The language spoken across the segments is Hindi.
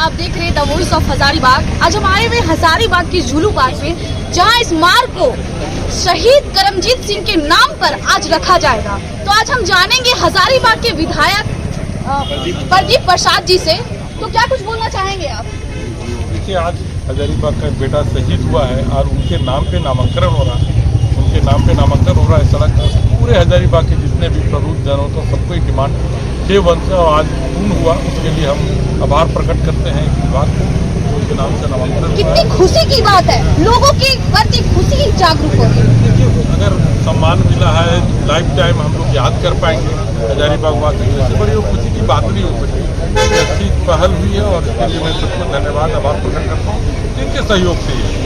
आप देख रहे हैं द वॉइस ऑफ हजारीबाग। आज हम आए हुए हजारीबाग के जुलू पार्क में, जहां इस मार्ग को शहीद करमजीत सिंह के नाम पर आज रखा जाएगा। तो आज हम जानेंगे हजारीबाग के विधायक प्रदीप प्रसाद जी से। तो क्या कुछ बोलना चाहेंगे आप? देखिए, आज हजारीबाग का बेटा शहीद हुआ है और उनके नाम पे नामांकन हो रहा है। उनके नाम पे नामांकन हो रहा है सड़क का। पूरे हजारीबाग के जितने भी प्रबुद्ध जन हो तो सबको डिमांड डे वन से और आज पूर्ण हुआ, उसके लिए हम आभार प्रकट करते हैं इस विभाग को, उनके नाम से नामांकन। कितनी खुशी की बात है, लोगों के प्रति खुशी जागरूक हो रही है। देखिए, अगर सम्मान मिला है, लाइफ टाइम हम लोग याद कर पाएंगे हजारीबाग वासी, इससे बड़ी वो खुशी की बात नहीं हो सकती। अच्छी पहल हुई है और इसके लिए मैं सबको धन्यवाद आभार प्रकट करता हूँ, इनके सहयोग से ही है।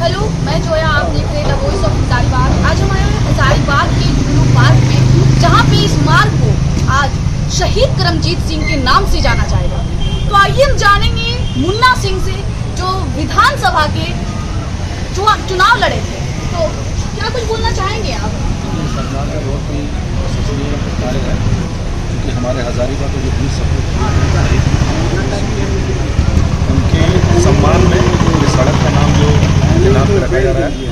हेलो, मैं जोया, आप देख रहे हैं द वॉइस ऑफ हजारीबाग। आज हम आए हैं हजारीबाग के जुलू पार्क में, जहां पे इस मार्ग को आज शहीद करमजीत सिंह के नाम से जाना जाएगा। तो आइए हम जानेंगे मुन्ना सिंह से, जो विधानसभा के चुनाव लड़े थे। तो क्या कुछ बोलना चाहेंगे आप? सरकार का बहुत ही सराहनीय कार्य है, क्योंकि हमारे हजारीबाग के जो पुलिस सपोर्ट उनके सम्मान में ये सड़क का नाम जो उनके नाम पर रखा जा रहा है, ये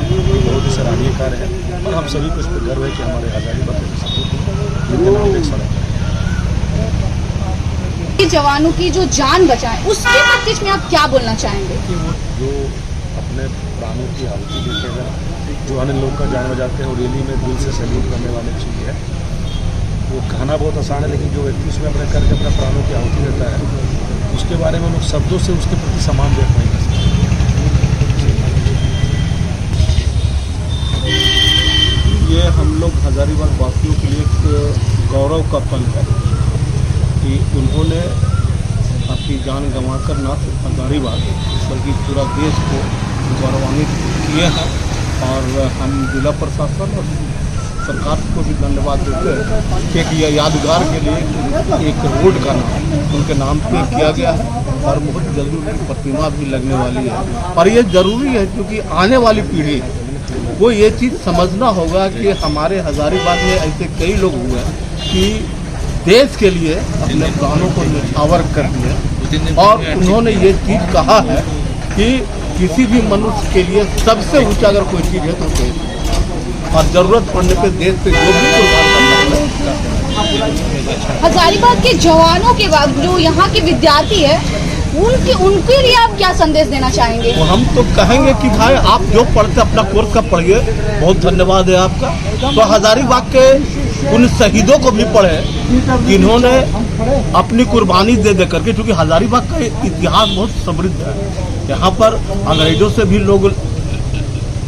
बहुत ही सराहनीय कार्य है। और हम सभी को इस पर गर्व है कि हमारे हजारीबाग के सपोर्ट उनके नाम पर एक सड़क है। जवानों की जो जान बचाए, उसके प्रति में आप क्या बोलना चाहेंगे? कि वो जो अपने प्राणों की आहुति देखेगा, जो अन्य लोग का जान बचाते हैं और रैली में दिल से सैल्यूट करने वाली चीज़ है। वो कहना बहुत आसान है, लेकिन जो व्यक्ति उसमें अपने करके अपने प्राणों की आहुति देता है, उसके बारे में लोग शब्दों से उसके प्रति सम्मान व्यक्त नहीं कर सकते। ये हम लोग हजारीबाग वासियों के लिए एक गौरव का पल है कि उन्होंने अपनी जान गंवाकर न सिर्फ हजारीबाग बल्कि पूरा देश को गौरवान्वित किए हैं। और हम जिला प्रशासन और सरकार को भी धन्यवाद देते हैं कि एक यादगार के लिए एक रोड का नाम उनके नाम पे किया गया है और बहुत जल्दी उनकी प्रतिमा भी लगने वाली है। और ये ज़रूरी है क्योंकि आने वाली पीढ़ी को ये चीज़ समझना होगा कि हमारे हजारीबाग में ऐसे कई लोग हुए हैं कि देश के लिए अपने प्राणों को न्यौछावर कर दिए। और उन्होंने ये चीज़ कहा है कि किसी भी मनुष्य के लिए सबसे ऊंचा अगर कोई चीज़ है तो देश, और जरूरत पड़ने पे देश पे जो भी कुर्बान करना। हजारीबाग के जवानों के बाद जो यहाँ के विद्यार्थी है, उनके लिए आप क्या संदेश देना चाहेंगे? तो हम तो कहेंगे कि भाई आप जो पढ़ते अपना कोर्स का पढ़िए, बहुत धन्यवाद है आपका। तो हजारीबाग के उन शहीदों को भी पढ़े जिन्होंने अपनी कुर्बानी दे दे करके, क्योंकि हजारीबाग का इतिहास बहुत समृद्ध है। यहाँ पर अंग्रेजों से भी लोग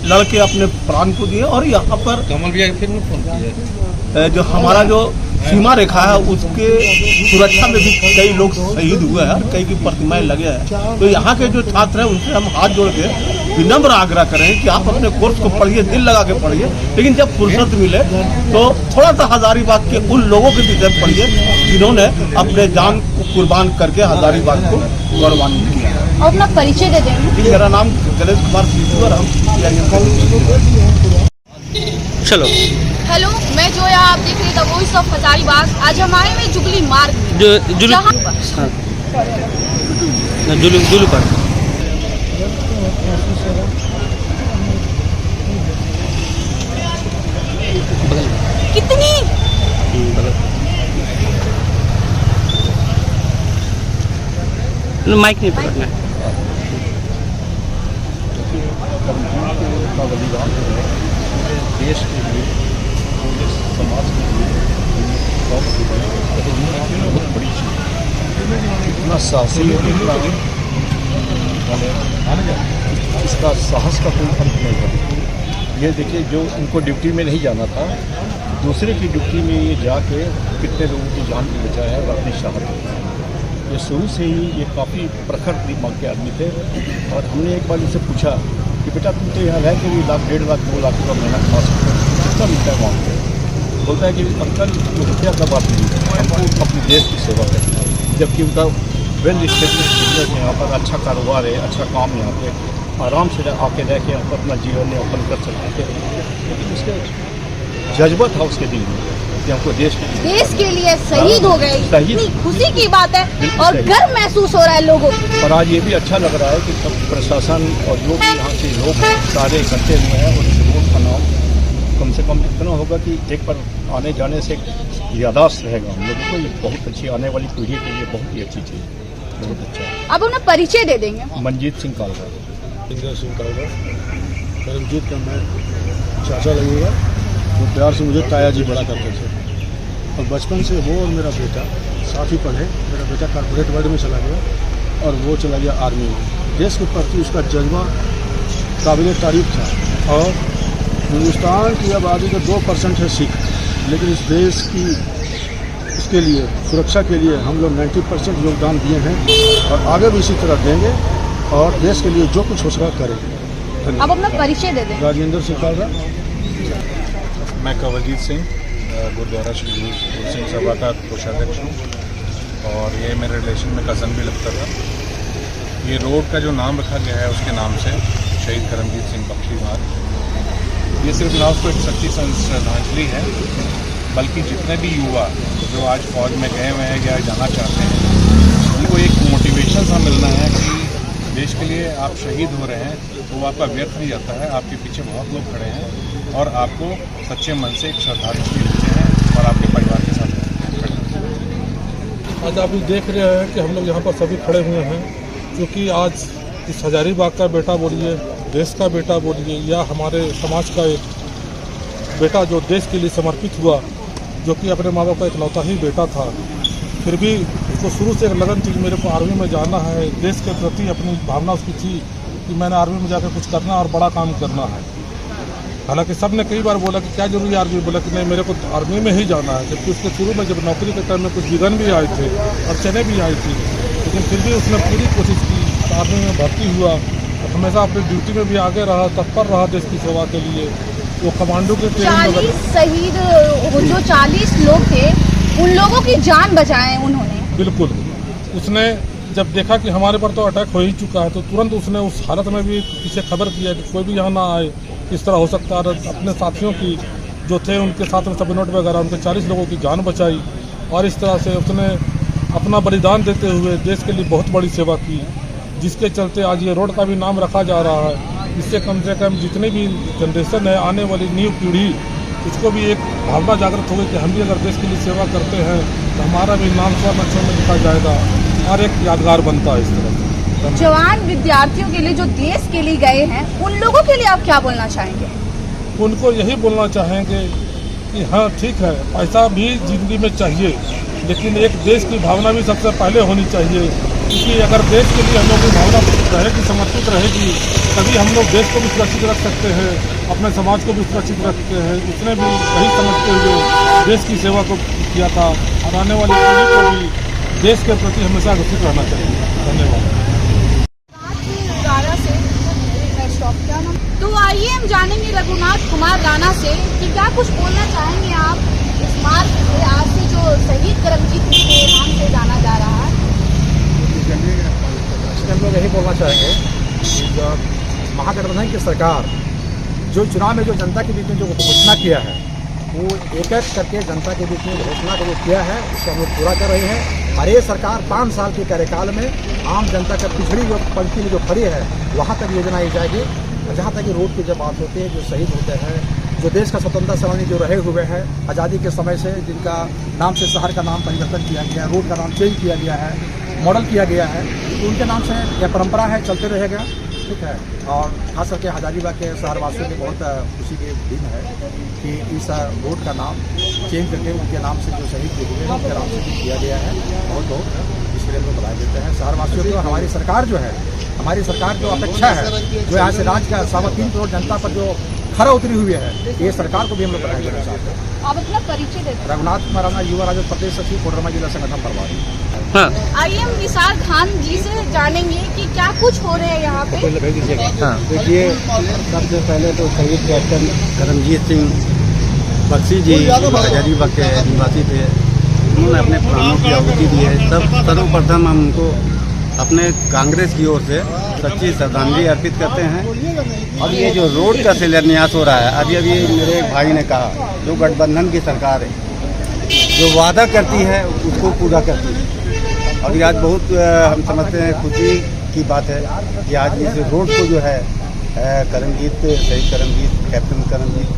लड़के अपने प्राण को दिए और यहाँ पर कमल भैया फिर फोन किया, जो हमारा जो सीमा रेखा है उसके सुरक्षा में भी कई लोग शहीद हुए हैं, कई की प्रतिमाएं लगे हैं। तो यहाँ के जो छात्र हैं उनसे हम हाथ जोड़ के विनम्र आग्रह करें कि आप अपने कोर्स को पढ़िए, दिल लगा के पढ़िए, लेकिन जब फुर्सत मिले तो थोड़ा सा हजारीबाग के उन लोगों के विषय में पढ़िए जिन्होंने अपने जान को कुर्बान करके हजारीबाग को गौरवान्वित किया। और अपना परिचय दे देंगे। मेरा नाम गणेश कुमार सिद्धू, हम चलो। हेलो, मैं जोया, आप देख रहे हैं द वॉइस ऑफ हजारीबाग। आज हम आए हुए जुगली मार्ग में, जुलू पर कितनी माइक नहीं पकड़ना है। देश के लिए, समाज के लिए बहुत बड़ी चीज़ है। इतना साहसी इसका साहस का कोई अंत नहीं है। ये देखिए, जो उनको ड्यूटी में नहीं जाना था, दूसरे की ड्यूटी में ये जाके कितने लोगों की जान भी बचाया है और अपनी शहादत। ये शुरू से ही ये काफ़ी प्रखर दिमाग के आदमी थे। और हमने एक बार इनसे पूछा कि बेटा तुम तो यहाँ रह के भी 1 लाख 1.5 लाख 2 लाख का महीना खा सकते हो, कितना मिलता है वहाँ पे? बोलता है कि अंकल रुपया का बात नहीं है, हमको अपने देश की सेवा करनी है। जबकि उनका वेल स्टेब्लिश बिजनेस है, यहाँ पर अच्छा कारोबार है, अच्छा काम यहाँ पे, आराम से आके रह के अपना जीवन यापन कर सकते थे। लेकिन उसके जज्बा था उसके दिल में कि हमको देश के लिए शहीद हो गए, शहीद। इतनी खुशी की बात है बिल्कुल और सही। गर्व महसूस हो रहा है लोगों को। और आज ये भी अच्छा लग रहा है कि सब प्रशासन और जो भी यहाँ से लोग हैं सारे इकट्ठे हुए हैं और इस रोड का नाम कम से कम इतना होगा कि एक पर आने जाने से यादाश्त रहेगा हम लोगों को। ये बहुत अच्छी आने वाली पीढ़ी के लिए बहुत ही अच्छी चीज़, बहुत अच्छा है। अब उन्हें परिचय दे देंगे। मंजीत सिंह कालरा, इंद्र सिंह कालरा, करमजीत का मैं चाचा लगेगा। वो प्यार से मुझे ताया जी बड़ा करते थे और बचपन से वो और मेरा बेटा साथ ही पढ़े। मेरा बेटा कॉर्पोरेट वर्ल्ड में चला गया और वो चला गया आर्मी में। देश के प्रति उसका जज्बा काबिल तारीफ था। और हिंदुस्तान की आबादी का 2% है सिख, लेकिन इस देश की इसके लिए सुरक्षा के लिए हम लोग 90% योगदान दिए हैं और आगे भी इसी तरह देंगे और देश के लिए जो कुछ हो सका करेंगे। अब अपना परिचय दे दें। राजेंद्र सिंह कालरा। मैं कंवलजीत सिंह, गुरुद्वारा श्री गुरु सिंह सभा का कोषाध्यक्ष हूँ और ये मेरे रिलेशन में कज़न भी लगता था। ये रोड का जो नाम रखा गया है उसके नाम से, शहीद करमजीत सिंह बख्शी मार्ग, ये सिर्फ ना उसको एक सच्ची श्रद्धांजलि है, बल्कि जितने भी युवा जो आज फौज में गए हुए हैं या जाना चाहते हैं उनको एक मोटिवेशन सा मिलना है कि देश के लिए आप शहीद हो रहे हैं तो वो आपका व्यर्थ नहीं जाता है। आपके पीछे बहुत लोग खड़े हैं और आपको सच्चे मन से एक श्रद्धांजलि देते हैं और आपके परिवार के साथ खड़े हैं। आज आप देख रहे हैं कि हम लोग यहाँ पर सभी खड़े हुए हैं क्योंकि आज इस हजारीबाग का बेटा बोलिए, देश का बेटा बोलिए या हमारे समाज का एक बेटा जो देश के लिए समर्पित हुआ, जो कि अपने माँ बाप का इकलौता ही बेटा था, फिर भी उसको शुरू से एक लगन थी कि मेरे को आर्मी में जाना है। देश के प्रति अपनी भावना उसकी थी कि मैंने आर्मी में जाकर कुछ करना और बड़ा काम करना है। हालांकि सब ने कई बार बोला कि क्या जरूरी है आर्मी, बोला कि नहीं मेरे को आर्मी में ही जाना है। जबकि उसके शुरू में जब नौकरी के टाइम में कुछ विघन भी आए थे और चने भी आई थी, लेकिन फिर भी उसने पूरी कोशिश की, आर्मी में भर्ती हुआ, हमेशा अपनी ड्यूटी में भी आगे रहा, तत्पर रहा देश की सेवा के लिए। वो कमांडो के 40 शहीद, वो जो 40 लोग थे उन लोगों की जान बचाए उन्होंने। बिल्कुल, उसने जब देखा कि हमारे पर तो अटैक हो ही चुका है तो तुरंत उसने उस हालत में भी किसे खबर किया कि कोई भी यहाँ ना आए, किस तरह हो सकता है। अपने साथियों की जो थे उनके साथ में सब नोट वगैरह उनके 40 लोगों की जान बचाई और इस तरह से उसने अपना बलिदान देते हुए देश के लिए बहुत बड़ी सेवा की, जिसके चलते आज ये रोड का भी नाम रखा जा रहा है। इससे कम से कम जितनी भी जनरेशन है, आने वाली न्यू पीढ़ी, उसको भी एक भावना जागृत होगी कि हम भी अगर देश के लिए सेवा करते हैं तो हमारा भी नाम स्वर्ण अक्षर में लिखा जाएगा और एक यादगार बनता है इस तरह से। जवान विद्यार्थियों के लिए जो देश के लिए गए हैं उन लोगों के लिए आप क्या बोलना चाहेंगे? उनको यही बोलना चाहेंगे कि हाँ ठीक है, पैसा भी जिंदगी में चाहिए, लेकिन एक देश की भावना भी सबसे पहले होनी चाहिए। क्योंकि अगर देश के लिए हम लोग की भावना रहेगी, समर्पित रहेगी, तभी हम लोग देश को भी सुरक्षित रख सकते हैं, अपने समाज को भी सुरक्षित रखते हैं। उसने भी वही समझते हुए देश की सेवा को किया था और आने वाली पीढ़ी को भी देश के प्रति हमेशा घोषित रहना चाहिए। धन्यवाद। तो आइए हम जानेंगे रघुनाथ कुमार राणा से कि क्या कुछ बोलना चाहेंगे आप इस मार्ग से, आज से जो शहीद करमजीत सिंह के नाम से जाना जा रहा है। हम लोग यही बोलना चाहेंगे कि जो महागठबंधन की सरकार जो चुनाव में जो जनता के बीच में जो घोषणा किया है वो एक एक करके जनता के बीच में घोषणा को जो किया है उसको हम लोग पूरा कर रहे हैं। और ये सरकार 5 साल के कार्यकाल में आम जनता का पिछड़ी जो पंक्ति में जो खड़ी है वहाँ तक योजना आई जाएगी। जहाँ तक कि रोड की जब बात होती है, जो शहीद होते हैं, जो देश का स्वतंत्रता सेनानी जो रहे हुए हैं आज़ादी के समय से, जिनका नाम से शहर का नाम परिवर्तन किया गया, रोड का नाम चेंज किया गया है, मॉडल किया गया है, तो उनके नाम से यह परंपरा है, चलते रहेगा। ठीक है। और खास करके हजारीबाग के शहरवासियों की बहुत खुशी के दिन है कि इस रोड का नाम चेंज करके उनके नाम से जो शहीद हुए हैं उनके नाम से भी किया गया है। बहुत बहुत इसके लिए हम बधाई देते हैं शहरवासियों को। हमारी सरकार जो है, हमारी सरकार जो अपेक्षा है, जो यहाँ से राज्य का 3.25 करोड़ जनता पर जो खरा उतरी हुई है, ये सरकार को भी हम लोग बधाई देना चाहते हैं। आप अपना परिचय देते। रघुनाथ कुमार राणा, युवा राजद प्रदेश सचिव, कोडरमा जिला संगठन प्रभारी। हाँ आइए हम निसार खान जी से जानेंगे कि क्या कुछ हो रहे हैं यहाँ पे। हाँ देखिए, सबसे पहले तो शहीद कैप्टन करमजीत सिंह बख्शी जी हजारीबाग के निवासी थे, उन्होंने अपने प्राणों की आहुति दी है। सर्वप्रथम हम उनको अपने कांग्रेस की ओर से सच्ची श्रद्धांजलि अर्पित करते हैं। अब ये जो रोड का शिलान्यास हो रहा है, अभी मेरे एक भाई ने कहा, जो गठबंधन की सरकार है जो वादा करती है उसको पूरा करती है। और ये आज बहुत हम समझते हैं खुशी की बात है कि आज इस रोड को जो है करमजीत, शहीद करमजीत, कैप्टन करमजीत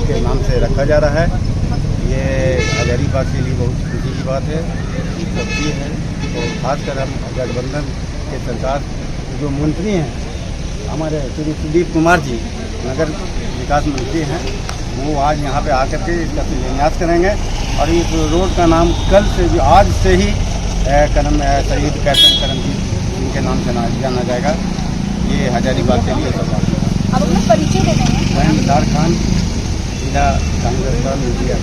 के नाम से रखा जा रहा है। ये हजारीबाग के लिए बहुत खुशी की बात है, सब्जी है। और खासकर हम गठबंधन के सरकार जो मंत्री हैं हमारे श्री सुदीप कुमार जी, नगर विकास मंत्री हैं, वो आज यहाँ पे आकर के इसका शिलान्यास करेंगे। और इस रोड का नाम कल से जो आज से ही शहीद कैप्टन करमजीत सिंह के नाम से जाना जाएगा। ये हजारीबाग के लिए सब अब अपना परिचय दे देंगे। मैं निसार खान, जिला कांग्रेस का मीडिया।